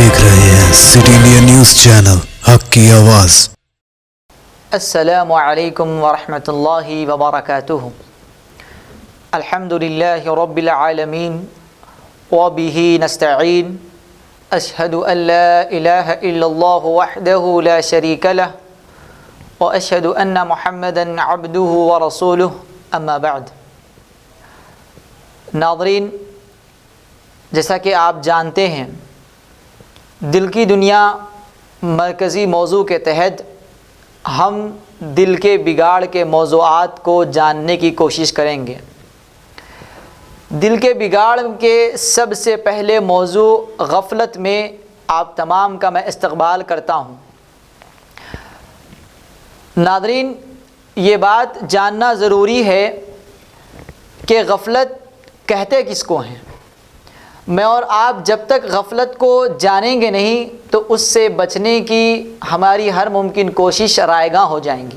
دیکھ رہے ہیں سٹی انڈیا نیوز چینل حق کی آواز۔ السلام علیکم ورحمۃ اللہ وبرکاتہ۔ الحمد للہ رب العالمین وبہ نستعین، اشہد ان لا الہ الا اللہ وحدہ لا شریک لہ واشہد ان محمدا عبدہ ورسولہ، اما بعد۔ ناظرین، جیسا کہ آپ جانتے ہیں، دل کی دنیا مرکزی موضوع کے تحت ہم دل کے بگاڑ کے موضوعات کو جاننے کی کوشش کریں گے۔ دل کے بگاڑ کے سب سے پہلے موضوع غفلت میں آپ تمام کا میں استقبال کرتا ہوں۔ ناظرین، یہ بات جاننا ضروری ہے کہ غفلت کہتے کس کو ہیں۔ میں اور آپ جب تک غفلت کو جانیں گے نہیں تو اس سے بچنے کی ہماری ہر ممکن کوشش رائیگاں ہو جائیں گی۔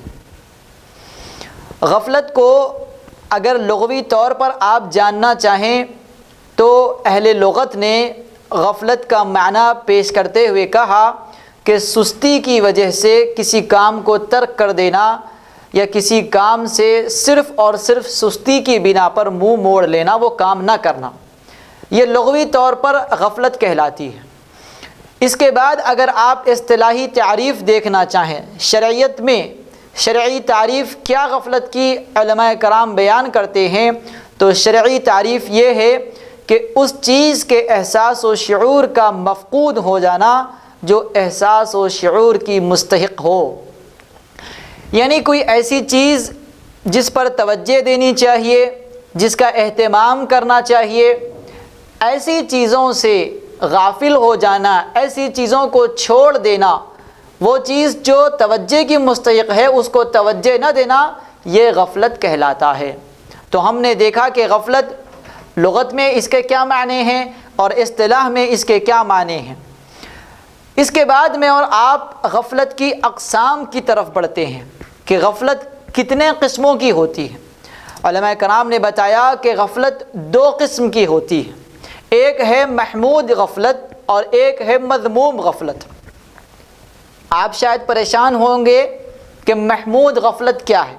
غفلت کو اگر لغوی طور پر آپ جاننا چاہیں تو اہل لغت نے غفلت کا معنی پیش کرتے ہوئے کہا کہ سستی کی وجہ سے کسی کام کو ترک کر دینا یا کسی کام سے صرف اور صرف سستی کی بنا پر منہ موڑ لینا، وہ کام نہ کرنا، یہ لغوی طور پر غفلت کہلاتی ہے۔ اس کے بعد اگر آپ اصطلاحی تعریف دیکھنا چاہیں، شرعیت میں شرعی تعریف کیا غفلت کی علماء کرام بیان کرتے ہیں، تو شرعی تعریف یہ ہے کہ اس چیز کے احساس و شعور کا مفقود ہو جانا جو احساس و شعور کی مستحق ہو، یعنی کوئی ایسی چیز جس پر توجہ دینی چاہیے، جس کا اہتمام کرنا چاہیے، ایسی چیزوں سے غافل ہو جانا، ایسی چیزوں کو چھوڑ دینا، وہ چیز جو توجہ کی مستحق ہے اس کو توجہ نہ دینا، یہ غفلت کہلاتا ہے۔ تو ہم نے دیکھا کہ غفلت لغت میں اس کے کیا معنی ہیں اور اصطلاح میں اس کے کیا معنی ہیں۔ اس کے بعد میں اور آپ غفلت کی اقسام کی طرف بڑھتے ہیں کہ غفلت کتنے قسموں کی ہوتی ہے۔ علماء کرام نے بتایا کہ غفلت دو قسم کی ہوتی ہے، ایک ہے محمود غفلت اور ایک ہے مذموم غفلت۔ آپ شاید پریشان ہوں گے کہ محمود غفلت کیا ہے،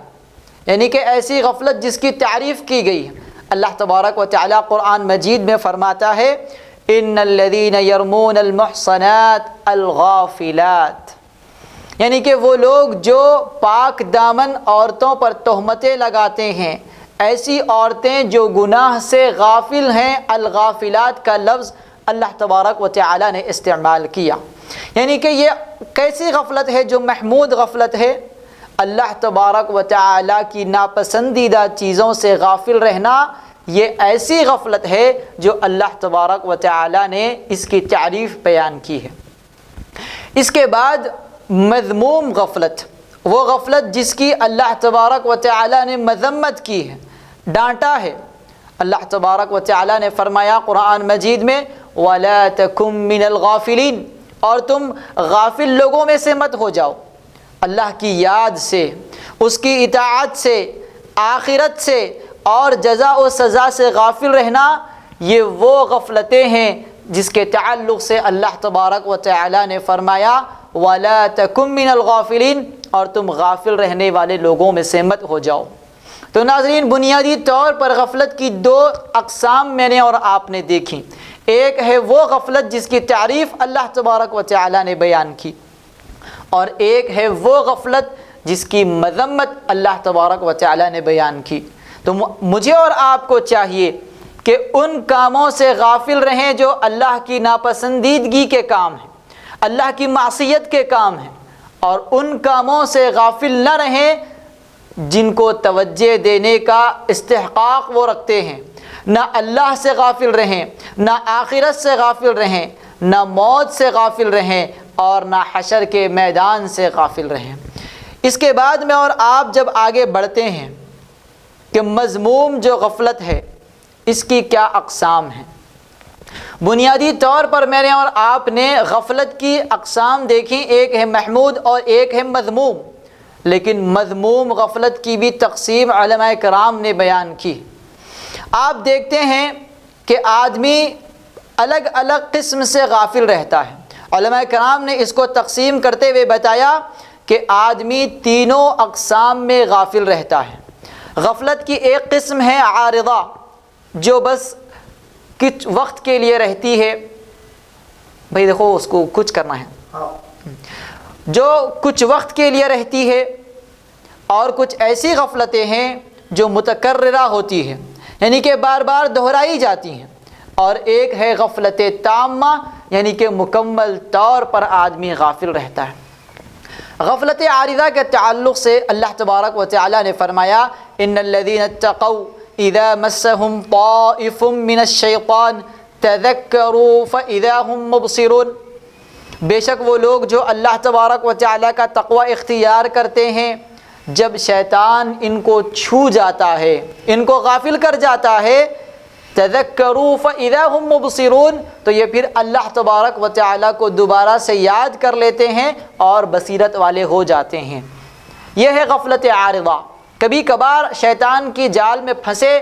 یعنی کہ ایسی غفلت جس کی تعریف کی گئی ہے۔ اللہ تبارک و تعالی قرآن مجید میں فرماتا ہے ان الذین یرمون المحصنات الغافلات، یعنی کہ وہ لوگ جو پاک دامن عورتوں پر تہمتیں لگاتے ہیں، ایسی عورتیں جو گناہ سے غافل ہیں۔ الغافلات کا لفظ اللہ تبارک و تعالی نے استعمال کیا، یعنی کہ یہ کیسی غفلت ہے جو محمود غفلت ہے؟ اللہ تبارک و تعالی کی ناپسندیدہ چیزوں سے غافل رہنا، یہ ایسی غفلت ہے جو اللہ تبارک و تعالی نے اس کی تعریف بیان کی ہے۔ اس کے بعد مذموم غفلت، وہ غفلت جس کی اللہ تبارک و تعالی نے مذمت کی ہے، ڈانٹا ہے۔ اللہ تبارک و تعالی نے فرمایا قرآن مجید میں وَلَا تَكُن مِّنَ الْغَافِلِينَ، اور تم غافل لوگوں میں سے مت ہو جاؤ۔ اللہ کی یاد سے، اس کی اطاعت سے، آخرت سے اور جزا و سزا سے غافل رہنا، یہ وہ غفلتیں ہیں جس کے تعلق سے اللہ تبارک و تعالی نے فرمایا وَلَا تَكُن مِّنَ الْغَافِلِينَ، اور تم غافل رہنے والے لوگوں میں سے مت ہو جاؤ۔ تو ناظرین، بنیادی طور پر غفلت کی دو اقسام میں نے اور آپ نے دیکھی۔ ایک ہے وہ غفلت جس کی تعریف اللہ تبارک و تعالی نے بیان کی، اور ایک ہے وہ غفلت جس کی مذمت اللہ تبارک و تعالی نے بیان کی۔ تو مجھے اور آپ کو چاہیے کہ ان کاموں سے غافل رہیں جو اللہ کی ناپسندیدگی کے کام ہیں، اللہ کی معصیت کے کام ہیں، اور ان کاموں سے غافل نہ رہیں جن کو توجہ دینے کا استحقاق وہ رکھتے ہیں۔ نہ اللہ سے غافل رہیں، نہ آخرت سے غافل رہیں، نہ موت سے غافل رہیں، اور نہ حشر کے میدان سے غافل رہیں۔ اس کے بعد میں اور آپ جب آگے بڑھتے ہیں کہ مذموم جو غفلت ہے اس کی کیا اقسام ہیں۔ بنیادی طور پر میں نے اور آپ نے غفلت کی اقسام دیکھی، ایک ہے محمود اور ایک ہے مذموم، لیکن مذموم غفلت کی بھی تقسیم علماء کرام نے بیان کی۔ آپ دیکھتے ہیں کہ آدمی الگ الگ قسم سے غافل رہتا ہے، علماء کرام نے اس کو تقسیم کرتے ہوئے بتایا کہ آدمی تینوں اقسام میں غافل رہتا ہے۔ غفلت کی ایک قسم ہے عارضہ، جو بس کچھ وقت کے لیے رہتی ہے، بھئی دیکھو اس کو کچھ کرنا ہے، جو کچھ وقت کے لیے رہتی ہے، اور کچھ ایسی غفلتیں ہیں جو متکررہ ہوتی ہیں، یعنی کہ بار بار دہرائی جاتی ہیں، اور ایک ہے غفلت تامہ، یعنی کہ مکمل طور پر آدمی غافل رہتا ہے۔ غفلت عارضہ کے تعلق سے اللہ تبارک و تعالی نے فرمایا ان الذین اتقوا اذا مسهم طائف من الشیطان تذکروا فاذا هم مبصرون، بے شک وہ لوگ جو اللہ تبارک و تعالی کا تقوی اختیار کرتے ہیں، جب شیطان ان کو چھو جاتا ہے، ان کو غافل کر جاتا ہے، تذکروا فاذا هم مبصرون، تو یہ پھر اللہ تبارک و تعالی کو دوبارہ سے یاد کر لیتے ہیں اور بصیرت والے ہو جاتے ہیں۔ یہ ہے غفلت عارضہ۔ کبھی کبھار شیطان کی جال میں پھنسے،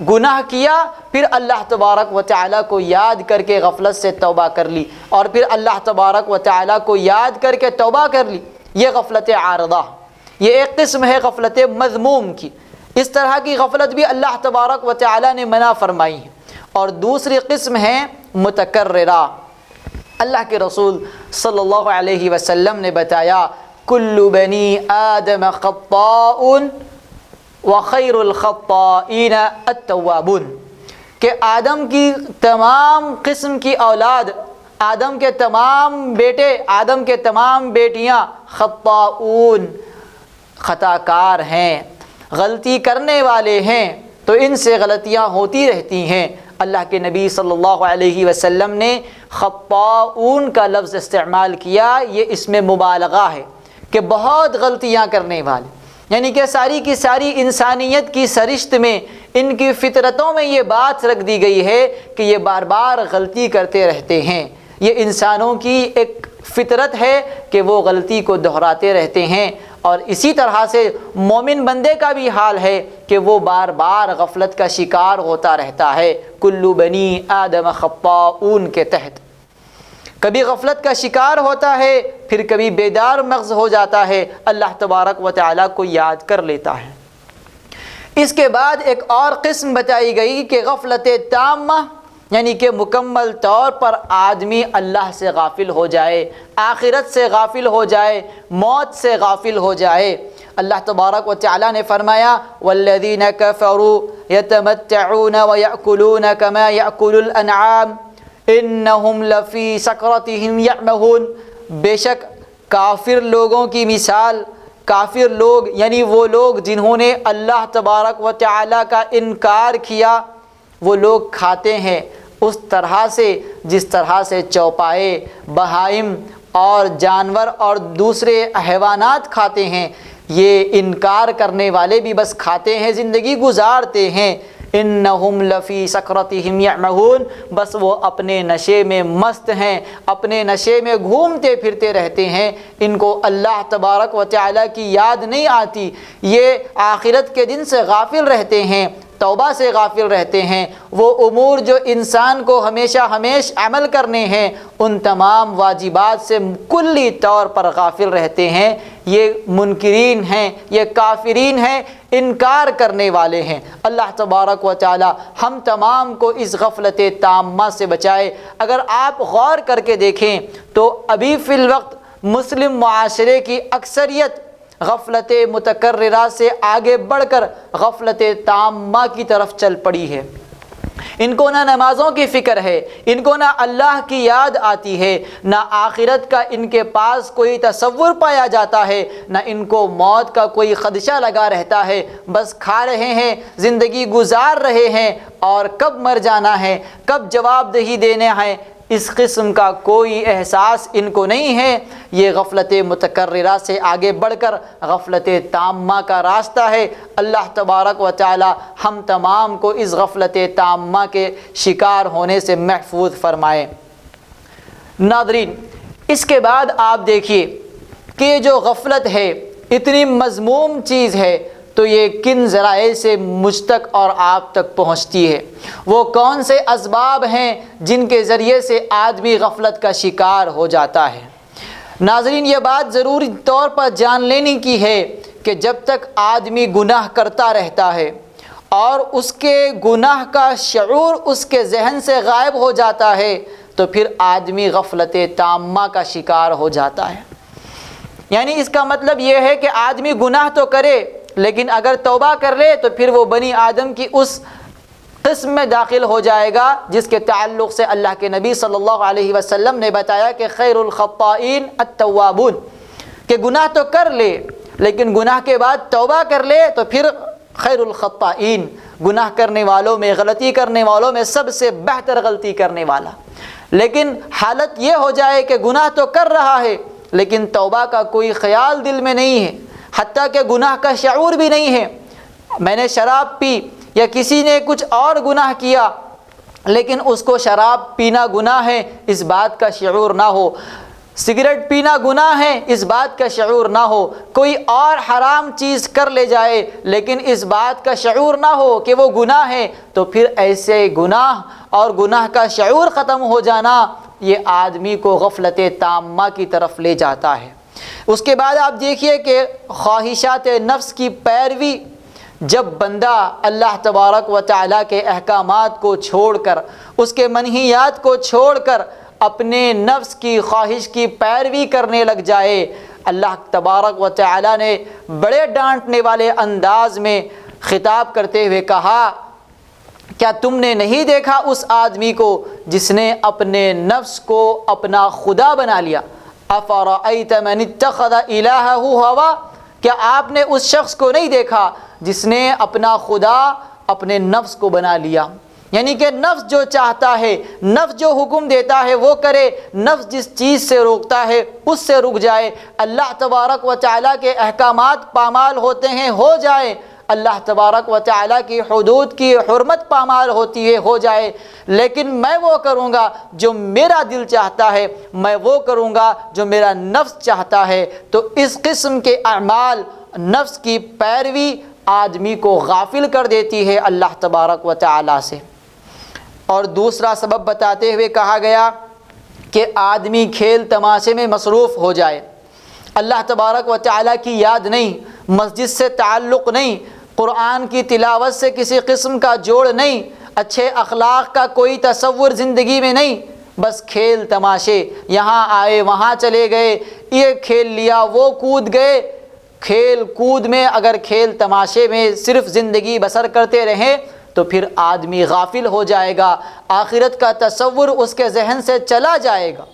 گناہ کیا، پھر اللہ تبارک و تعالی کو یاد کر کے غفلت سے توبہ کر لی، اور پھر اللہ تبارک و تعالی کو یاد کر کے توبہ کر لی، یہ غفلت عارضہ۔ یہ ایک قسم ہے غفلت مذموم کی۔ اس طرح کی غفلت بھی اللہ تبارک و تعالی نے منع فرمائی ہے۔ اور دوسری قسم ہے متکررہ۔ اللہ کے رسول صلی اللہ علیہ وسلم نے بتایا کل بنی آدم خطاء وخیر الخطائین التوابون، کہ آدم کی تمام قسم کی اولاد، آدم کے تمام بیٹے، آدم کے تمام بیٹیاں خطاؤن، خطا کار ہیں، غلطی کرنے والے ہیں، تو ان سے غلطیاں ہوتی رہتی ہیں۔ اللہ کے نبی صلی اللہ علیہ وسلم نے خطاؤن کا لفظ استعمال کیا، یہ اس میں مبالغہ ہے کہ بہت غلطیاں کرنے والے، یعنی کہ ساری کی ساری انسانیت کی سرشت میں، ان کی فطرتوں میں یہ بات رکھ دی گئی ہے کہ یہ بار بار غلطی کرتے رہتے ہیں۔ یہ انسانوں کی ایک فطرت ہے کہ وہ غلطی کو دہراتے رہتے ہیں، اور اسی طرح سے مومن بندے کا بھی حال ہے کہ وہ بار بار غفلت کا شکار ہوتا رہتا ہے۔ کلو بنی آدم خطاؤن کے تحت کبھی غفلت کا شکار ہوتا ہے، پھر کبھی بیدار مغز ہو جاتا ہے، اللہ تبارک و تعالی کو یاد کر لیتا ہے۔ اس کے بعد ایک اور قسم بتائی گئی کہ غفلت تامہ، یعنی کہ مکمل طور پر آدمی اللہ سے غافل ہو جائے، آخرت سے غافل ہو جائے، موت سے غافل ہو جائے۔ اللہ تبارک و تعالی نے فرمایا والذین کفروا یتمتعون ویأکلون کما یأکل الانعام انہم لفی سکرتہم یعمہون، بے شک کافر لوگوں کی مثال، کافر لوگ یعنی وہ لوگ جنہوں نے اللہ تبارک و تعالی کا انکار کیا، وہ لوگ کھاتے ہیں اس طرح سے جس طرح سے چوپائے، بہائم اور جانور اور دوسرے حیوانات کھاتے ہیں۔ یہ انکار کرنے والے بھی بس کھاتے ہیں، زندگی گزارتے ہیں۔ انہم لفی سکرتہم یعمہون، بس وہ اپنے نشے میں مست ہیں، اپنے نشے میں گھومتے پھرتے رہتے ہیں، ان کو اللہ تبارک و تعالی کی یاد نہیں آتی، یہ آخرت کے دن سے غافل رہتے ہیں، توبہ سے غافل رہتے ہیں۔ وہ امور جو انسان کو ہمیشہ عمل کرنے ہیں، ان تمام واجبات سے کلی طور پر غافل رہتے ہیں۔ یہ منکرین ہیں، یہ کافرین ہیں، انکار کرنے والے ہیں۔ اللہ تبارک و تعالی ہم تمام کو اس غفلت تامہ سے بچائے۔ اگر آپ غور کر کے دیکھیں تو ابھی فی الوقت مسلم معاشرے کی اکثریت غفلت متکررہ سے آگے بڑھ کر غفلت تامہ کی طرف چل پڑی ہے۔ ان کو نہ نمازوں کی فکر ہے، ان کو نہ اللہ کی یاد آتی ہے، نہ آخرت کا ان کے پاس کوئی تصور پایا جاتا ہے، نہ ان کو موت کا کوئی خدشہ لگا رہتا ہے۔ بس کھا رہے ہیں، زندگی گزار رہے ہیں، اور کب مر جانا ہے، کب جواب دہی دینا ہے، اس قسم کا کوئی احساس ان کو نہیں ہے۔ یہ غفلت متکررہ سے آگے بڑھ کر غفلت تامہ کا راستہ ہے۔ اللہ تبارک و تعالی ہم تمام کو اس غفلت تامہ کے شکار ہونے سے محفوظ فرمائے۔ ناظرین، اس کے بعد آپ دیکھیے کہ جو غفلت ہے اتنی مذموم چیز ہے، تو یہ کن ذرائع سے مجھ تک اور آپ تک پہنچتی ہے؟ وہ کون سے اسباب ہیں جن کے ذریعے سے آدمی غفلت کا شکار ہو جاتا ہے؟ ناظرین، یہ بات ضروری طور پر جان لینے کی ہے کہ جب تک آدمی گناہ کرتا رہتا ہے اور اس کے گناہ کا شعور اس کے ذہن سے غائب ہو جاتا ہے تو پھر آدمی غفلت تامہ کا شکار ہو جاتا ہے۔ یعنی اس کا مطلب یہ ہے کہ آدمی گناہ تو کرے لیکن اگر توبہ کر لے تو پھر وہ بنی آدم کی اس قسم میں داخل ہو جائے گا جس کے تعلق سے اللہ کے نبی صلی اللہ علیہ وسلم نے بتایا کہ خیر الخطائین التوابون، کہ گناہ تو کر لے لیکن گناہ کے بعد توبہ کر لے تو پھر خیر الخطائین، گناہ کرنے والوں میں، غلطی کرنے والوں میں سب سے بہتر غلطی کرنے والا۔ لیکن حالت یہ ہو جائے کہ گناہ تو کر رہا ہے لیکن توبہ کا کوئی خیال دل میں نہیں ہے، حتیٰ کہ گناہ کا شعور بھی نہیں ہے۔ میں نے شراب پی یا کسی نے کچھ اور گناہ کیا لیکن اس کو شراب پینا گناہ ہے اس بات کا شعور نہ ہو، سگریٹ پینا گناہ ہے اس بات کا شعور نہ ہو، کوئی اور حرام چیز کر لے جائے لیکن اس بات کا شعور نہ ہو کہ وہ گناہ ہے، تو پھر ایسے گناہ اور گناہ کا شعور ختم ہو جانا یہ آدمی کو غفلت تامہ کی طرف لے جاتا ہے۔ اس کے بعد آپ دیکھیے کہ خواہشات نفس کی پیروی، جب بندہ اللہ تبارک و تعالیٰ کے احکامات کو چھوڑ کر، اس کے منہیات کو چھوڑ کر اپنے نفس کی خواہش کی پیروی کرنے لگ جائے، اللہ تبارک و تعالیٰ نے بڑے ڈانٹنے والے انداز میں خطاب کرتے ہوئے کہا، کیا تم نے نہیں دیکھا اس آدمی کو جس نے اپنے نفس کو اپنا خدا بنا لیا؟ افرأیت من اتخذ الہہ ہوا، کیا آپ نے اس شخص کو نہیں دیکھا جس نے اپنا خدا اپنے نفس کو بنا لیا؟ یعنی کہ نفس جو چاہتا ہے، نفس جو حکم دیتا ہے وہ کرے، نفس جس چیز سے روکتا ہے اس سے رک جائے، اللہ تبارک و تعالیٰ کے احکامات پامال ہوتے ہیں ہو جائے، اللہ تبارک و تعالیٰ کی حدود کی حرمت پامال ہوتی ہے ہو جائے، لیکن میں وہ کروں گا جو میرا دل چاہتا ہے، میں وہ کروں گا جو میرا نفس چاہتا ہے۔ تو اس قسم کے اعمال، نفس کی پیروی آدمی کو غافل کر دیتی ہے اللہ تبارک و تعالیٰ سے۔ اور دوسرا سبب بتاتے ہوئے کہا گیا کہ آدمی کھیل تماشے میں مصروف ہو جائے، اللہ تبارک و تعالیٰ کی یاد نہیں، مسجد سے تعلق نہیں، قرآن کی تلاوت سے کسی قسم کا جوڑ نہیں، اچھے اخلاق کا کوئی تصور زندگی میں نہیں، بس کھیل تماشے، یہاں آئے وہاں چلے گئے، یہ کھیل لیا وہ کود گئے۔ کھیل کود میں، اگر کھیل تماشے میں صرف زندگی بسر کرتے رہیں تو پھر آدمی غافل ہو جائے گا، آخرت کا تصور اس کے ذہن سے چلا جائے گا۔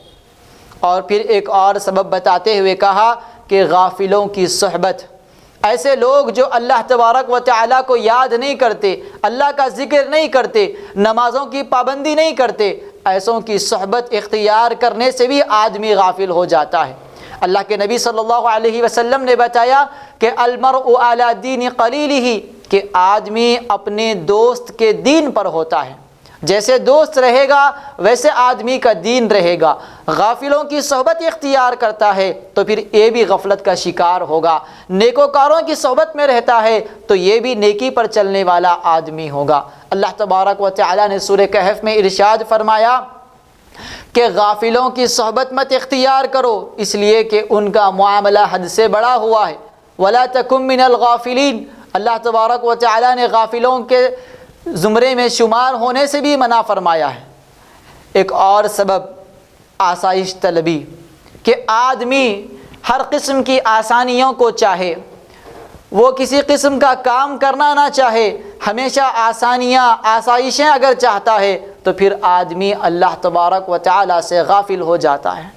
اور پھر ایک اور سبب بتاتے ہوئے کہا کہ غافلوں کی صحبت، ایسے لوگ جو اللہ تبارک و تعالیٰ کو یاد نہیں کرتے، اللہ کا ذکر نہیں کرتے، نمازوں کی پابندی نہیں کرتے، ایسوں کی صحبت اختیار کرنے سے بھی آدمی غافل ہو جاتا ہے۔ اللہ کے نبی صلی اللہ علیہ وسلم نے بتایا کہ المرء علی دین قلیلہ، کہ آدمی اپنے دوست کے دین پر ہوتا ہے، جیسے دوست رہے گا ویسے آدمی کا دین رہے گا۔ غافلوں کی صحبت اختیار کرتا ہے تو پھر یہ بھی غفلت کا شکار ہوگا، نیکوکاروں کی صحبت میں رہتا ہے تو یہ بھی نیکی پر چلنے والا آدمی ہوگا۔ اللہ تبارک و تعالیٰ نے سورہ کہف میں ارشاد فرمایا کہ غافلوں کی صحبت مت اختیار کرو، اس لیے کہ ان کا معاملہ حد سے بڑا ہوا ہے۔ وَلَا تَكُن مِّنَ الْغَافِلِينَ، اللہ تبارک و تعالیٰ نے غافلوں کے زمرے میں شمار ہونے سے بھی منع فرمایا ہے۔ ایک اور سبب آسائش طلبی، کہ آدمی ہر قسم کی آسانیوں کو چاہے، وہ کسی قسم کا کام کرنا نہ چاہے، ہمیشہ آسانیاں، آسائشیں اگر چاہتا ہے تو پھر آدمی اللہ تبارک و تعالیٰ سے غافل ہو جاتا ہے۔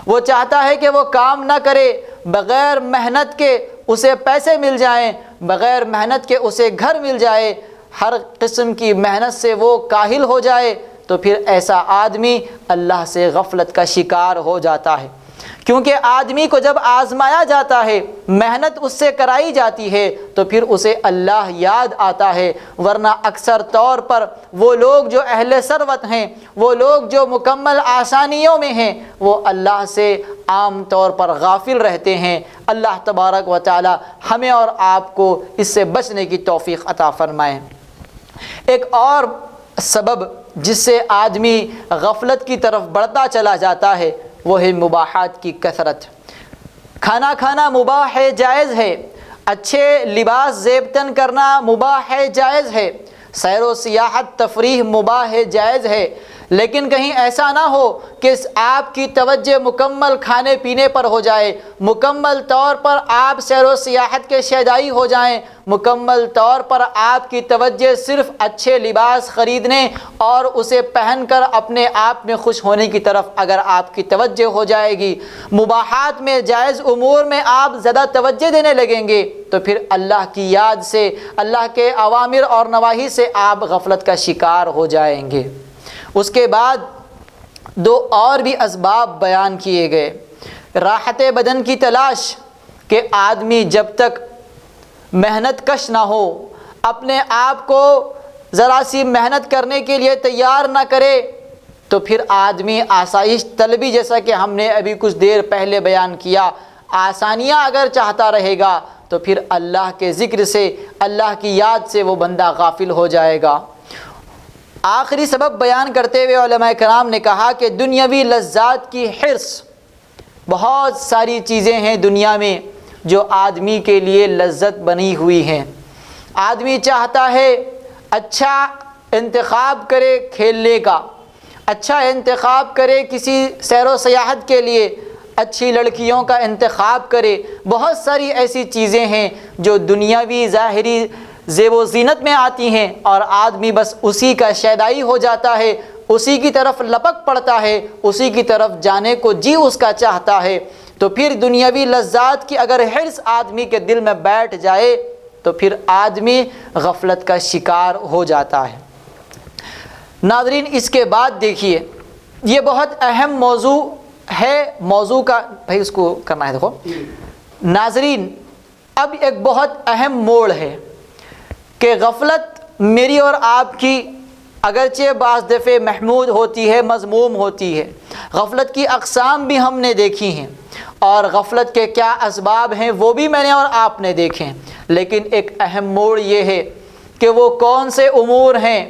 وہ چاہتا ہے کہ وہ کام نہ کرے، بغیر محنت کے اسے پیسے مل جائیں، بغیر محنت کے اسے گھر مل جائے، ہر قسم کی محنت سے وہ کاہل ہو جائے، تو پھر ایسا آدمی اللہ سے غفلت کا شکار ہو جاتا ہے۔ کیونکہ آدمی کو جب آزمایا جاتا ہے، محنت اس سے کرائی جاتی ہے تو پھر اسے اللہ یاد آتا ہے، ورنہ اکثر طور پر وہ لوگ جو اہل ثروت ہیں، وہ لوگ جو مکمل آسانیوں میں ہیں، وہ اللہ سے عام طور پر غافل رہتے ہیں۔ اللہ تبارک و تعالی ہمیں اور آپ کو اس سے بچنے کی توفیق عطا فرمائے۔ ایک اور سبب جس سے آدمی غفلت کی طرف بڑھتا چلا جاتا ہے وہ ہے مباحات کی کثرت۔ کھانا کھانا مباح ہے، جائز ہے، اچھے لباس زیب تن کرنا مباح ہے، جائز ہے، سیر و سیاحت تفریح مباح ہے، جائز ہے، لیکن کہیں ایسا نہ ہو کہ آپ کی توجہ مکمل کھانے پینے پر ہو جائے، مکمل طور پر آپ سیر و سیاحت کے شیدائی ہو جائیں، مکمل طور پر آپ کی توجہ صرف اچھے لباس خریدنے اور اسے پہن کر اپنے آپ میں خوش ہونے کی طرف اگر آپ کی توجہ ہو جائے گی، مباحات میں جائز امور میں آپ زیادہ توجہ دینے لگیں گے، تو پھر اللہ کی یاد سے، اللہ کے اوامر اور نواہی سے آپ غفلت کا شکار ہو جائیں گے۔ اس کے بعد دو اور بھی اسباب بیان کیے گئے۔ راحت بدن کی تلاش، کہ آدمی جب تک محنت کش نہ ہو، اپنے آپ کو ذرا سی محنت کرنے کے لیے تیار نہ کرے، تو پھر آدمی آسائش طلبی، جیسا کہ ہم نے ابھی کچھ دیر پہلے بیان کیا، آسانیاں اگر چاہتا رہے گا تو پھر اللہ کے ذکر سے، اللہ کی یاد سے وہ بندہ غافل ہو جائے گا۔ آخری سبب بیان کرتے ہوئے علماء کرام نے کہا کہ دنیاوی لذات کی حرص، بہت ساری چیزیں ہیں دنیا میں جو آدمی کے لیے لذت بنی ہوئی ہیں۔ آدمی چاہتا ہے اچھا انتخاب کرے کھیلنے کا، اچھا انتخاب کرے کسی سیر و سیاحت کے لیے، اچھی لڑکیوں کا انتخاب کرے، بہت ساری ایسی چیزیں ہیں جو دنیاوی ظاہری زیب و زینت میں آتی ہیں، اور آدمی بس اسی کا شیدائی ہو جاتا ہے، اسی کی طرف لپک پڑتا ہے، اسی کی طرف جانے کو جی اس کا چاہتا ہے۔ تو پھر دنیاوی لذات کی اگر حرص آدمی کے دل میں بیٹھ جائے تو پھر آدمی غفلت کا شکار ہو جاتا ہے۔ ناظرین، اس کے بعد دیکھیے، یہ بہت اہم موضوع ہے، موضوع کا بھائی اس کو کرنا ہے، دیکھو ناظرین، اب ایک بہت اہم موڑ ہے کہ غفلت میری اور آپ کی اگرچہ بعض دفعے محمود ہوتی ہے، مذموم ہوتی ہے، غفلت کی اقسام بھی ہم نے دیکھی ہیں اور غفلت کے کیا اسباب ہیں وہ بھی میں نے اور آپ نے دیکھے ہیں، لیکن ایک اہم موڑ یہ ہے کہ وہ کون سے امور ہیں،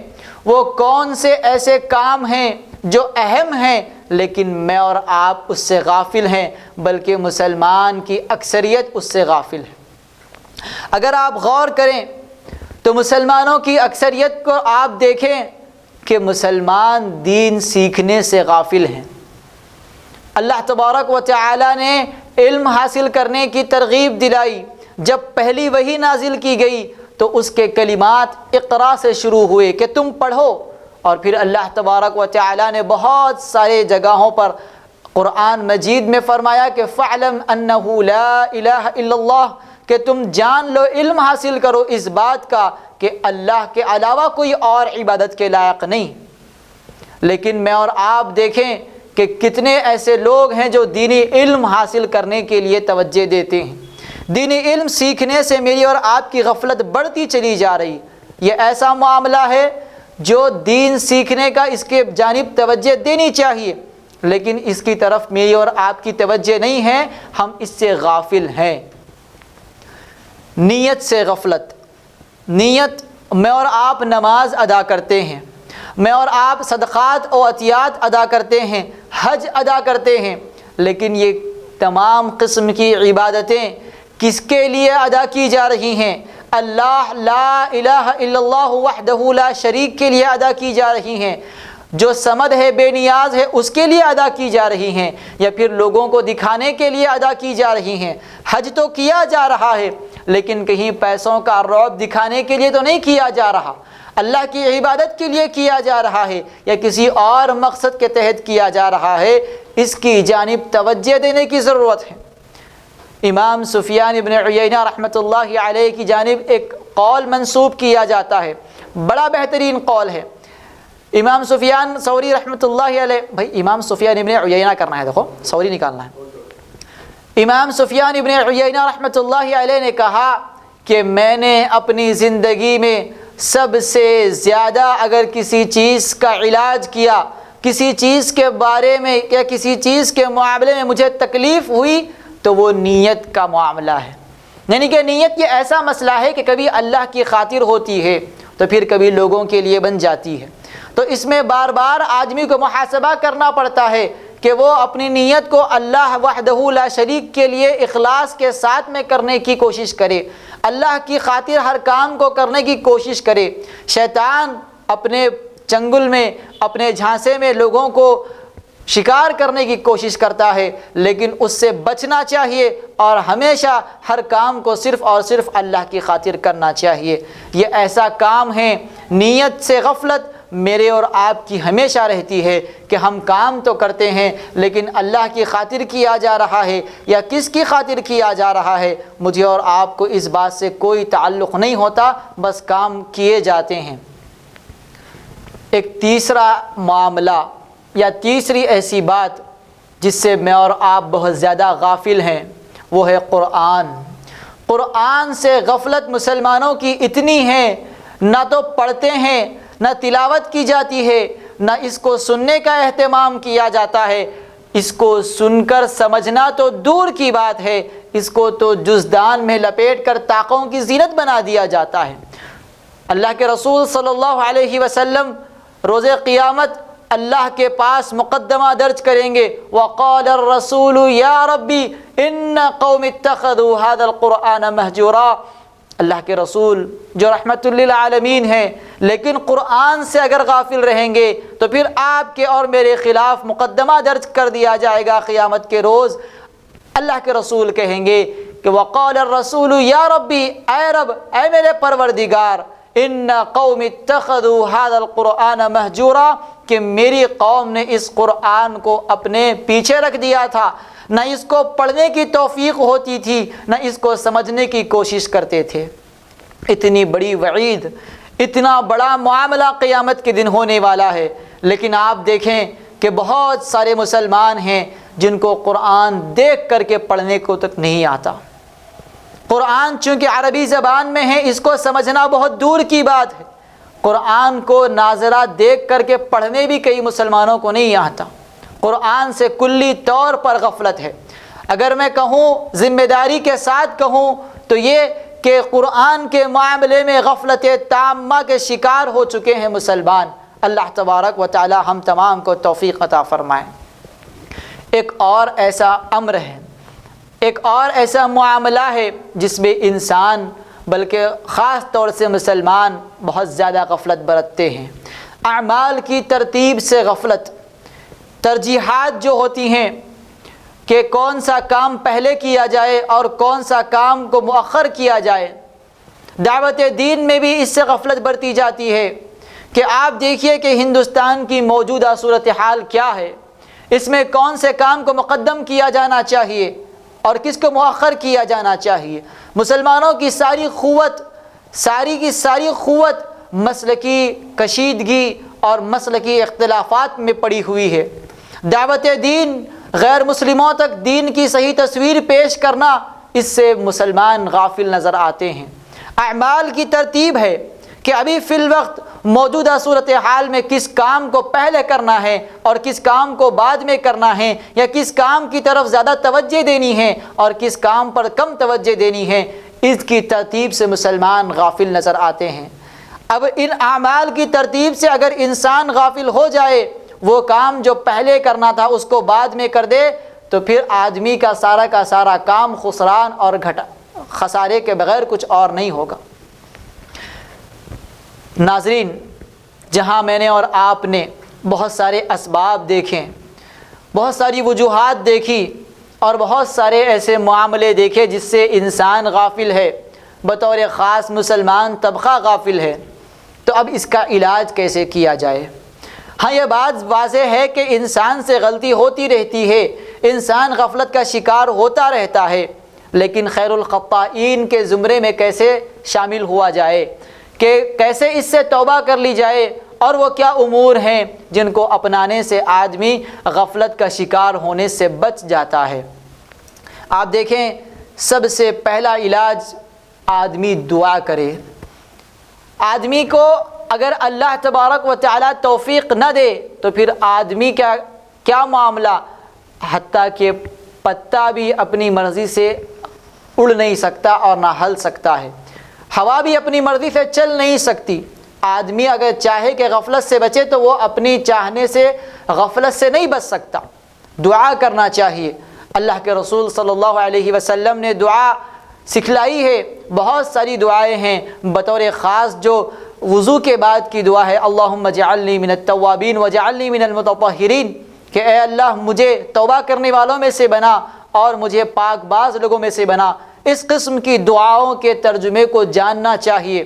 وہ کون سے ایسے کام ہیں جو اہم ہیں لیکن میں اور آپ اس سے غافل ہیں، بلکہ مسلمان کی اکثریت اس سے غافل ہے۔ اگر آپ غور کریں تو مسلمانوں کی اکثریت کو آپ دیکھیں کہ مسلمان دین سیکھنے سے غافل ہیں۔ اللہ تبارک و تعالی نے علم حاصل کرنے کی ترغیب دلائی، جب پہلی وحی نازل کی گئی تو اس کے کلمات اقرا سے شروع ہوئے کہ تم پڑھو، اور پھر اللہ تبارک و تعالی نے بہت سارے جگہوں پر قرآن مجید میں فرمایا کہ فَعْلَمْ أَنَّهُ لَا إِلَهَ إِلَّا اللَّهُ، کہ تم جان لو، علم حاصل کرو اس بات کا کہ اللہ کے علاوہ کوئی اور عبادت کے لائق نہیں۔ لیکن میں اور آپ دیکھیں کہ کتنے ایسے لوگ ہیں جو دینی علم حاصل کرنے کے لیے توجہ دیتے ہیں، دینی علم سیکھنے سے میری اور آپ کی غفلت بڑھتی چلی جا رہی۔ یہ ایسا معاملہ ہے جو دین سیکھنے کا اس کے جانب توجہ دینی چاہیے، لیکن اس کی طرف میری اور آپ کی توجہ نہیں ہے، ہم اس سے غافل ہیں۔ نیت سے غفلت، نیت، میں اور آپ نماز ادا کرتے ہیں، میں اور آپ صدقات و عطیات ادا کرتے ہیں، حج ادا کرتے ہیں، لیکن یہ تمام قسم کی عبادتیں کس کے لیے ادا کی جا رہی ہیں؟ اللہ لا الہ الا اللہ وحدہ لا شریک کے لیے ادا کی جا رہی ہیں، جو صمد ہے، بے نیاز ہے، اس کے لیے ادا کی جا رہی ہیں، یا پھر لوگوں کو دکھانے کے لیے ادا کی جا رہی ہیں؟ حج تو کیا جا رہا ہے لیکن کہیں پیسوں کا رعب دکھانے کے لیے تو نہیں کیا جا رہا، اللہ کی عبادت کے لیے کیا جا رہا ہے یا کسی اور مقصد کے تحت کیا جا رہا ہے، اس کی جانب توجہ دینے کی ضرورت ہے۔ امام سفیان ابن عیینہ رحمۃ اللہ علیہ کی جانب ایک قول منسوب کیا جاتا ہے، بڑا بہترین قول ہے۔ امام سفیان ثوری رحمۃ اللہ علیہ، بھائی امام سفیان ابن عیینہ کرنا ہے، دیکھو ثوری نکالنا ہے۔ امام سفیان ابن عیینہ رحمۃ اللہ علیہ نے کہا کہ میں نے اپنی زندگی میں سب سے زیادہ اگر کسی چیز کا علاج کیا کسی چیز کے بارے میں یا کسی چیز کے معاملے میں مجھے تکلیف ہوئی تو وہ نیت کا معاملہ ہے، یعنی کہ نیت یہ ایسا مسئلہ ہے کہ کبھی اللہ کی خاطر ہوتی ہے تو پھر کبھی لوگوں کے لیے بن جاتی ہے، تو اس میں بار بار آدمی کو محاسبہ کرنا پڑتا ہے کہ وہ اپنی نیت کو اللہ وحدہ لا شریک کے لیے اخلاص کے ساتھ میں کرنے کی کوشش کرے، اللہ کی خاطر ہر کام کو کرنے کی کوشش کرے۔ شیطان اپنے چنگل میں، اپنے جھانسے میں لوگوں کو شکار کرنے کی کوشش کرتا ہے، لیکن اس سے بچنا چاہیے اور ہمیشہ ہر کام کو صرف اور صرف اللہ کی خاطر کرنا چاہیے۔ یہ ایسا کام ہے، نیت سے غفلت میرے اور آپ کی ہمیشہ رہتی ہے کہ ہم کام تو کرتے ہیں لیکن اللہ کی خاطر کیا جا رہا ہے یا کس کی خاطر کیا جا رہا ہے، مجھے اور آپ کو اس بات سے کوئی تعلق نہیں ہوتا، بس کام کیے جاتے ہیں۔ ایک تیسرا معاملہ یا تیسری ایسی بات جس سے میں اور آپ بہت زیادہ غافل ہیں وہ ہے قرآن۔ قرآن سے غفلت مسلمانوں کی اتنی ہے، نہ تو پڑھتے ہیں، نہ تلاوت کی جاتی ہے، نہ اس کو سننے کا اہتمام کیا جاتا ہے، اس کو سن کر سمجھنا تو دور کی بات ہے، اس کو تو جزدان میں لپیٹ کر طاقوں کی زینت بنا دیا جاتا ہے۔ اللہ کے رسول صلی اللہ علیہ وسلم روز قیامت اللہ کے پاس مقدمہ درج کریں گے، وقال الرسول یا ربی ان قوم اتخذوا هذا القرآن مہجورا۔ اللہ کے رسول جو رحمت للعالمین ہیں لیکن قرآن سے اگر غافل رہیں گے تو پھر آپ کے اور میرے خلاف مقدمہ درج کر دیا جائے گا قیامت کے روز۔ اللہ کے رسول کہیں گے کہ وقال الرسول یا ربی، اے رب، اے میرے پروردگار، ان قوم اتخذوا هذا القرآن مہجورا، کہ میری قوم نے اس قرآن کو اپنے پیچھے رکھ دیا تھا، نہ اس کو پڑھنے کی توفیق ہوتی تھی، نہ اس کو سمجھنے کی کوشش کرتے تھے۔ اتنی بڑی وعید، اتنا بڑا معاملہ قیامت کے دن ہونے والا ہے، لیکن آپ دیکھیں کہ بہت سارے مسلمان ہیں جن کو قرآن دیکھ کر کے پڑھنے کو تک نہیں آتا۔ قرآن چونکہ عربی زبان میں ہے، اس کو سمجھنا بہت دور کی بات ہے، قرآن کو ناظرہ دیکھ کر کے پڑھنے بھی کئی مسلمانوں کو نہیں آتا۔ قرآن سے کلی طور پر غفلت ہے۔ اگر میں کہوں، ذمہ داری کے ساتھ کہوں تو یہ کہ قرآن کے معاملے میں غفلت تامہ کے شکار ہو چکے ہیں مسلمان۔ اللہ تبارک و تعالی ہم تمام کو توفیق عطا فرمائے۔ ایک اور ایسا امر ہے، ایک اور ایسا معاملہ ہے جس میں انسان بلکہ خاص طور سے مسلمان بہت زیادہ غفلت برتتے ہیں۔ اعمال کی ترتیب سے غفلت، ترجیحات جو ہوتی ہیں کہ کون سا کام پہلے کیا جائے اور کون سا کام کو مؤخر کیا جائے، دعوت دین میں بھی اس سے غفلت برتی جاتی ہے کہ آپ دیکھیے کہ ہندوستان کی موجودہ صورتحال کیا ہے، اس میں کون سے کام کو مقدم کیا جانا چاہیے اور کس کو مؤخر کیا جانا چاہیے۔ مسلمانوں کی ساری قوت مسلکی کشیدگی اور مسلکی اختلافات میں پڑی ہوئی ہے۔ دعوت دین، غیر مسلموں تک دین کی صحیح تصویر پیش کرنا، اس سے مسلمان غافل نظر آتے ہیں۔ اعمال کی ترتیب ہے کہ ابھی فی الوقت موجودہ صورتحال میں کس کام کو پہلے کرنا ہے اور کس کام کو بعد میں کرنا ہے، یا کس کام کی طرف زیادہ توجہ دینی ہے اور کس کام پر کم توجہ دینی ہے، اس کی ترتیب سے مسلمان غافل نظر آتے ہیں۔ اب ان اعمال کی ترتیب سے اگر انسان غافل ہو جائے، وہ کام جو پہلے کرنا تھا اس کو بعد میں کر دے، تو پھر آدمی کا سارا کام خسران اور خسارے کے بغیر کچھ اور نہیں ہوگا۔ ناظرین، جہاں میں نے اور آپ نے بہت سارے اسباب دیکھیں، بہت ساری وجوہات دیکھی اور بہت سارے ایسے معاملے دیکھے جس سے انسان غافل ہے، بطور خاص مسلمان طبقہ غافل ہے، تو اب اس کا علاج کیسے کیا جائے؟ ہاں، یہ بات واضح ہے کہ انسان سے غلطی ہوتی رہتی ہے، انسان غفلت کا شکار ہوتا رہتا ہے، لیکن خیر الخطائین کے زمرے میں کیسے شامل ہوا جائے، کہ کیسے اس سے توبہ کر لی جائے، اور وہ کیا امور ہیں جن کو اپنانے سے آدمی غفلت کا شکار ہونے سے بچ جاتا ہے۔ آپ دیکھیں، سب سے پہلا علاج آدمی دعا کرے۔ آدمی کو اگر اللہ تبارک و تعالیٰ توفیق نہ دے تو پھر آدمی کیا معاملہ، حتیٰ کہ پتا بھی اپنی مرضی سے اڑ نہیں سکتا اور نہ ہل سکتا ہے، ہوا بھی اپنی مرضی سے چل نہیں سکتی۔ آدمی اگر چاہے کہ غفلت سے بچے تو وہ اپنی چاہنے سے غفلت سے نہیں بچ سکتا۔ دعا کرنا چاہیے۔ اللہ کے رسول صلی اللہ علیہ وسلم نے دعا سکھلائی ہے، بہت ساری دعائیں ہیں، بطور خاص جو وضو کے بعد کی دعا ہے، اللہم اجعلنی من التوابین واجعلنی من المتطہرین، کہ اے اللہ مجھے توبہ کرنے والوں میں سے بنا اور مجھے پاک باز لوگوں میں سے بنا۔ اس قسم کی دعاؤں کے ترجمے کو جاننا چاہیے،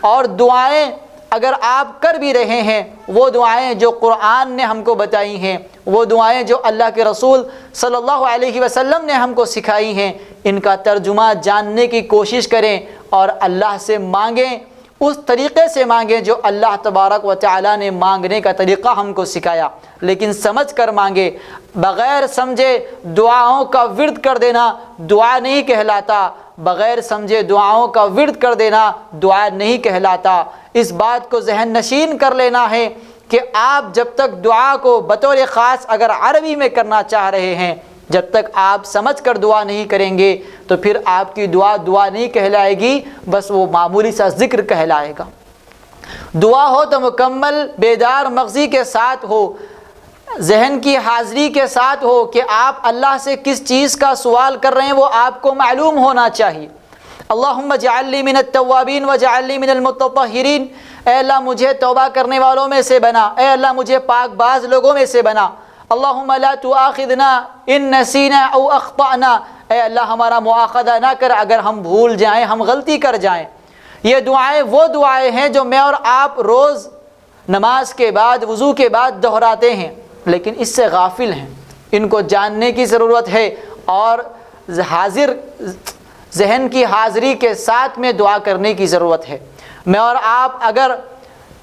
اور دعائیں اگر آپ کر بھی رہے ہیں، وہ دعائیں جو قرآن نے ہم کو بتائی ہیں، وہ دعائیں جو اللہ کے رسول صلی اللہ علیہ وسلم نے ہم کو سکھائی ہیں، ان کا ترجمہ جاننے کی کوشش کریں اور اللہ سے مانگیں، اس طریقے سے مانگیں جو اللہ تبارک و تعالیٰ نے مانگنے کا طریقہ ہم کو سکھایا، لیکن سمجھ کر مانگے۔ بغیر سمجھے دعاؤں کا ورد کر دینا دعا نہیں کہلاتا، بغیر سمجھے دعاؤں کا ورد کر دینا دعا نہیں کہلاتا۔ اس بات کو ذہن نشین کر لینا ہے کہ آپ جب تک دعا کو بطور خاص اگر عربی میں کرنا چاہ رہے ہیں، جب تک آپ سمجھ کر دعا نہیں کریں گے تو پھر آپ کی دعا دعا نہیں کہلائے گی، بس وہ معمولی سا ذکر کہلائے گا۔ دعا ہو تو مکمل بیدار مغزی کے ساتھ ہو، ذہن کی حاضری کے ساتھ ہو کہ آپ اللہ سے کس چیز کا سوال کر رہے ہیں وہ آپ کو معلوم ہونا چاہیے۔ اللہم اجعلنی من التوابین واجعلنی من المتطہرین، اے اللہ مجھے توبہ کرنے والوں میں سے بنا، اے اللہ مجھے پاک باز لوگوں میں سے بنا۔ اللہم لا تؤاخذنا ان نسینا او اخطأنا، اے اللہ ہمارا مؤاخذہ نہ کر اگر ہم بھول جائیں، ہم غلطی کر جائیں۔ یہ دعائیں وہ دعائیں ہیں جو میں اور آپ روز نماز کے بعد، وضو کے بعد دہراتے ہیں، لیکن اس سے غافل ہیں۔ ان کو جاننے کی ضرورت ہے اور حاضر ذہن کی حاضری کے ساتھ میں دعا کرنے کی ضرورت ہے۔ میں اور آپ اگر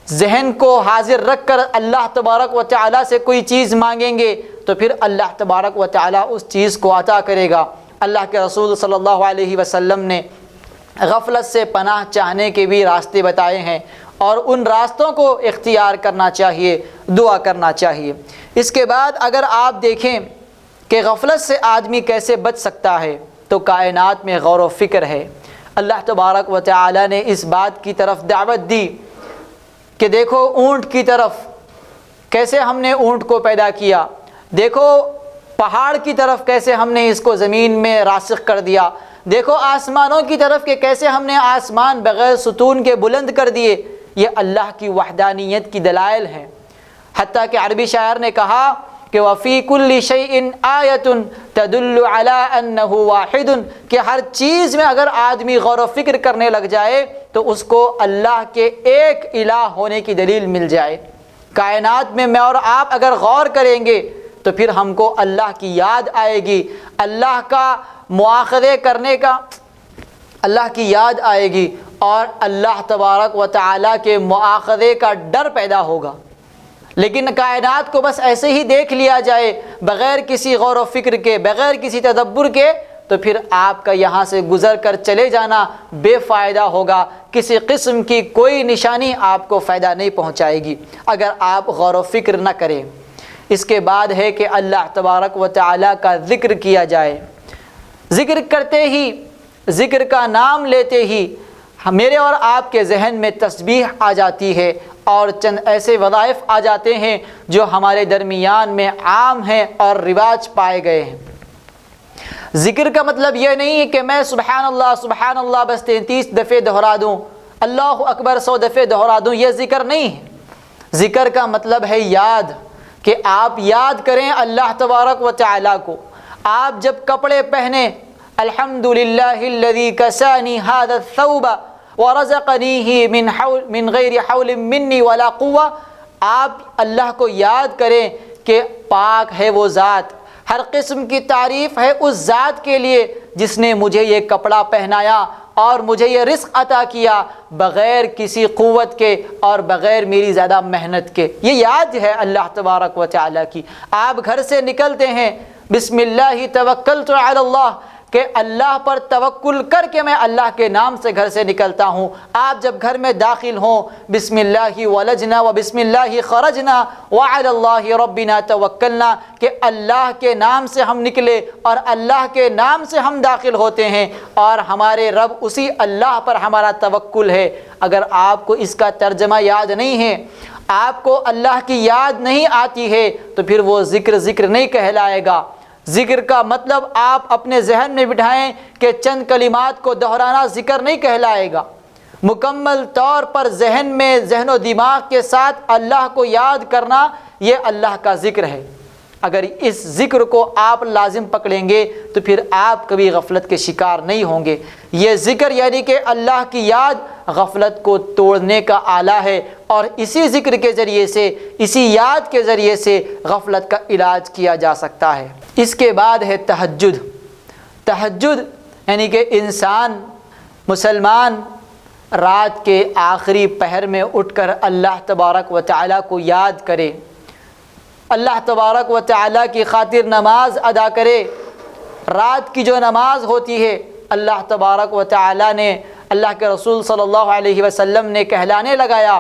ذہن کو حاضر رکھ کر اللہ تبارک و تعالیٰ سے کوئی چیز مانگیں گے تو پھر اللہ تبارک و تعالیٰ اس چیز کو عطا کرے گا۔ اللہ کے رسول صلی اللہ علیہ وسلم نے غفلت سے پناہ چاہنے کے بھی راستے بتائے ہیں، اور ان راستوں کو اختیار کرنا چاہیے، دعا کرنا چاہیے۔ اس کے بعد اگر آپ دیکھیں کہ غفلت سے آدمی کیسے بچ سکتا ہے تو کائنات میں غور و فکر ہے۔ اللہ تبارک و تعالیٰ نے اس بات کی طرف دعوت دی کہ دیکھو اونٹ کی طرف کیسے ہم نے اونٹ کو پیدا کیا، دیکھو پہاڑ کی طرف کیسے ہم نے اس کو زمین میں راسخ کر دیا، دیکھو آسمانوں کی طرف کہ کیسے ہم نے آسمان بغیر ستون کے بلند کر دیے۔ یہ اللہ کی وحدانیت کی دلائل ہیں۔ حتیٰ کہ عربی شاعر نے کہا کہ وَفِي كُلِّ شَيْءٍ آیَةٌ تَدُلُّ عَلَىٰ أَنَّهُ وَاحِدٌ، کہ ہر چیز میں اگر آدمی غور و فکر کرنے لگ جائے تو اس کو اللہ کے ایک الہ ہونے کی دلیل مل جائے۔ کائنات میں میں اور آپ اگر غور کریں گے تو پھر ہم کو اللہ کی یاد آئے گی، اللہ کا مواخذے کرنے کا اللہ کی یاد آئے گی، اور اللہ تبارک و تعالیٰ کے مواخذے کا ڈر پیدا ہوگا۔ لیکن کائنات کو بس ایسے ہی دیکھ لیا جائے بغیر کسی غور و فکر کے، بغیر کسی تدبر کے، تو پھر آپ کا یہاں سے گزر کر چلے جانا بے فائدہ ہوگا، کسی قسم کی کوئی نشانی آپ کو فائدہ نہیں پہنچائے گی اگر آپ غور و فکر نہ کریں۔ اس کے بعد ہے کہ اللہ تبارک و تعالیٰ کا ذکر کیا جائے۔ ذکر کرتے ہی، ذکر کا نام لیتے ہی میرے اور آپ کے ذہن میں تسبیح آ جاتی ہے، اور چند ایسے وظائف آ جاتے ہیں جو ہمارے درمیان میں عام ہیں اور رواج پائے گئے ہیں۔ ذکر کا مطلب یہ نہیں ہے کہ میں سبحان اللہ بس 33 دفعے دہرا دوں، اللہ اکبر 100 دفعے دہرا دوں، یہ ذکر نہیں ہے۔ ذکر کا مطلب ہے یاد، کہ آپ یاد کریں اللہ تبارک و تعالیٰ کو۔ آپ جب کپڑے پہنے، الحمدللہ الذی کسانی ھذا الثوب ورزقنیہ من غیر حول منی ولا قوہ، آپ اللہ کو یاد کریں کہ پاک ہے وہ ذات، ہر قسم کی تعریف ہے اس ذات کے لیے جس نے مجھے یہ کپڑا پہنایا اور مجھے یہ رزق عطا کیا بغیر کسی قوت کے اور بغیر میری زیادہ محنت کے۔ یہ یاد ہے اللہ تبارک و تعالیٰ کی۔ آپ گھر سے نکلتے ہیں، بسم اللہ توکلت علی اللہ، کہ اللہ پر توکل کر کے میں اللہ کے نام سے گھر سے نکلتا ہوں۔ آپ جب گھر میں داخل ہوں، بسم اللہ ولجنا و بسم اللہ خرجنا وعلی اللہ ربنا توکلنا، کہ اللہ کے نام سے ہم نکلے اور اللہ کے نام سے ہم داخل ہوتے ہیں، اور ہمارے رب اسی اللہ پر ہمارا توکل ہے۔ اگر آپ کو اس کا ترجمہ یاد نہیں ہے، آپ کو اللہ کی یاد نہیں آتی ہے، تو پھر وہ ذکر نہیں کہلائے گا۔ ذکر کا مطلب آپ اپنے ذہن میں بٹھائیں کہ چند کلمات کو دہرانا ذکر نہیں کہلائے گا۔ مکمل طور پر ذہن و دماغ کے ساتھ اللہ کو یاد کرنا، یہ اللہ کا ذکر ہے۔ اگر اس ذکر کو آپ لازم پکڑیں گے تو پھر آپ کبھی غفلت کے شکار نہیں ہوں گے۔ یہ ذکر یعنی کہ اللہ کی یاد غفلت کو توڑنے کا آلہ ہے، اور اسی ذکر کے ذریعے سے، اسی یاد کے ذریعے سے غفلت کا علاج کیا جا سکتا ہے۔ اس کے بعد ہے تہجد۔ تہجد یعنی کہ انسان، مسلمان رات کے آخری پہر میں اٹھ کر اللہ تبارک و تعالیٰ کو یاد کرے، اللہ تبارک و تعالیٰ کی خاطر نماز ادا کرے۔ رات کی جو نماز ہوتی ہے، اللہ تبارک و تعالیٰ نے، اللہ کے رسول صلی اللہ علیہ وسلم نے کہلانے لگایا۔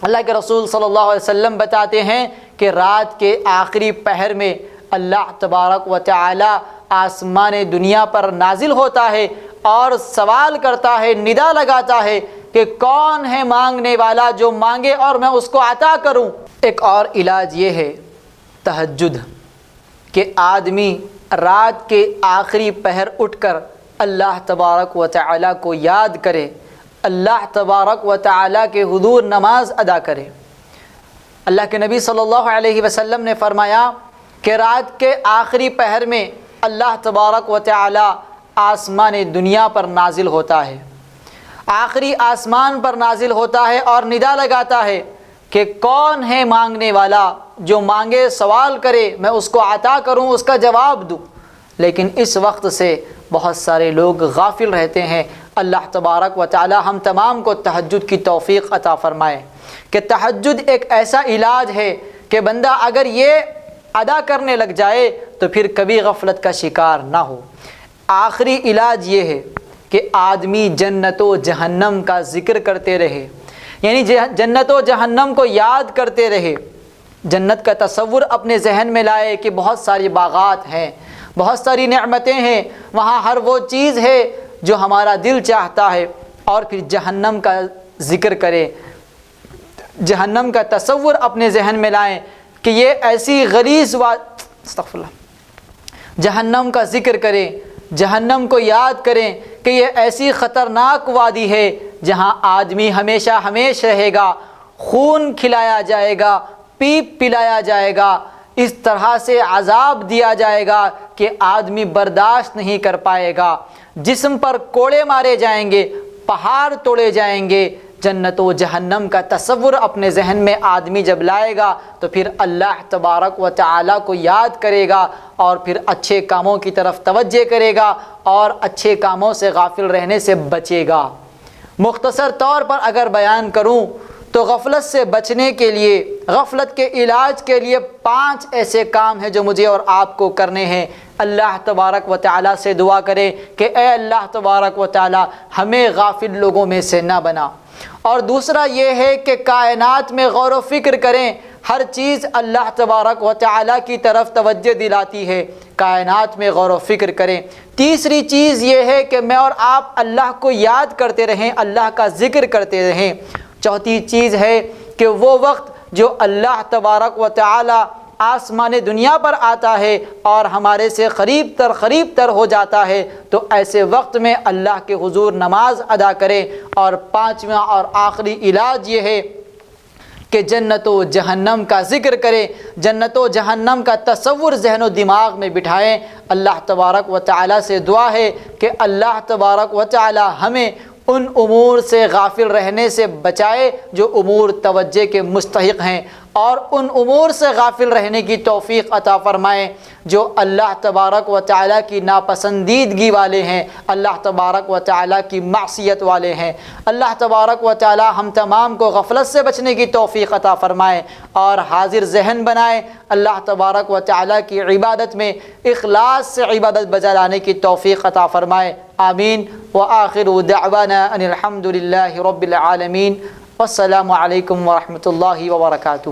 اللہ کے رسول صلی اللہ علیہ وسلم بتاتے ہیں کہ رات کے آخری پہر میں اللہ تبارک و تعالیٰ آسمان دنیا پر نازل ہوتا ہے اور سوال کرتا ہے، ندا لگاتا ہے کہ کون ہے مانگنے والا جو مانگے اور میں اس کو عطا کروں۔ ایک اور علاج یہ ہے تہجد، کہ آدمی رات کے آخری پہر اٹھ کر اللہ تبارک و تعالیٰ کو یاد کرے، اللہ تبارک و تعالیٰ کے حضور نماز ادا کرے۔ اللہ کے نبی صلی اللہ علیہ وسلم نے فرمایا کہ رات کے آخری پہر میں اللہ تبارک و تعالیٰ آسمان دنیا پر نازل ہوتا ہے، آخری آسمان پر نازل ہوتا ہے اور ندا لگاتا ہے کہ کون ہے مانگنے والا، جو مانگے سوال کرے میں اس کو عطا کروں، اس کا جواب دوں۔ لیکن اس وقت سے بہت سارے لوگ غافل رہتے ہیں۔ اللہ تبارک و تعالی ہم تمام کو تہجد کی توفیق عطا فرمائے، کہ تہجد ایک ایسا علاج ہے کہ بندہ اگر یہ ادا کرنے لگ جائے تو پھر کبھی غفلت کا شکار نہ ہو۔ آخری علاج یہ ہے کہ آدمی جنت و جہنم کا ذکر کرتے رہے، یعنی جنت و جہنم کو یاد کرتے رہے، جنت کا تصور اپنے ذہن میں لائے کہ بہت ساری باغات ہیں، بہت ساری نعمتیں ہیں، وہاں ہر وہ چیز ہے جو ہمارا دل چاہتا ہے، اور پھر جہنم کا ذکر کرے، جہنم کا تصور اپنے ذہن میں لائیں کہ یہ ایسی غلیظ استغفر اللہ، جہنم کا ذکر کریں، جہنم کو یاد کریں کہ یہ ایسی خطرناک وادی ہے جہاں آدمی ہمیشہ ہمیش رہے گا، خون کھلایا جائے گا، پیپ پلایا جائے گا، اس طرح سے عذاب دیا جائے گا کہ آدمی برداشت نہیں کر پائے گا، جسم پر کوڑے مارے جائیں گے، پہاڑ توڑے جائیں گے۔ جنت و جہنم کا تصور اپنے ذہن میں آدمی جب لائے گا تو پھر اللہ تبارک و تعالیٰ کو یاد کرے گا اور پھر اچھے کاموں کی طرف توجہ کرے گا اور اچھے کاموں سے غافل رہنے سے بچے گا۔ مختصر طور پر اگر بیان کروں تو غفلت سے بچنے کے لیے، غفلت کے علاج کے لیے 5 ایسے کام ہیں جو مجھے اور آپ کو کرنے ہیں۔ اللہ تبارک و تعالیٰ سے دعا کریں کہ اے اللہ تبارک و تعالیٰ ہمیں غافل لوگوں میں سے نہ بنا۔ اور دوسرا یہ ہے کہ کائنات میں غور و فکر کریں، ہر چیز اللہ تبارک و تعالیٰ کی طرف توجہ دلاتی ہے، کائنات میں غور و فکر کریں۔ تیسری چیز یہ ہے کہ میں اور آپ اللہ کو یاد کرتے رہیں، اللہ کا ذکر کرتے رہیں۔ چوتھی چیز ہے کہ وہ وقت جو اللہ تبارک و تعالیٰ آسمان دنیا پر آتا ہے اور ہمارے سے قریب تر ہو جاتا ہے، تو ایسے وقت میں اللہ کے حضور نماز ادا کریں۔ اور 5واں اور آخری علاج یہ ہے کہ جنت و جہنم کا ذکر کریں، جنت و جہنم کا تصور ذہن و دماغ میں بٹھائیں۔ اللہ تبارک و تعالیٰ سے دعا ہے کہ اللہ تبارک و تعالیٰ ہمیں ان امور سے غافل رہنے سے بچائے جو امور توجہ کے مستحق ہیں، اور ان امور سے غافل رہنے کی توفیق عطا فرمائے جو اللہ تبارک و تعالیٰ کی ناپسندیدگی والے ہیں، اللہ تبارک و تعالیٰ کی معصیت والے ہیں۔ اللہ تبارک و تعالیٰ ہم تمام کو غفلت سے بچنے کی توفیق عطا فرمائے اور حاضر ذہن بنائے، اللہ تبارک و تعالیٰ کی عبادت میں اخلاص سے عبادت بجا لانے کی توفیق عطا فرمائے، آمین۔ وآخر دعوانا ان الحمد للہ رب العالمین، والسلام علیکم ورحمۃ اللہ وبرکاتہ۔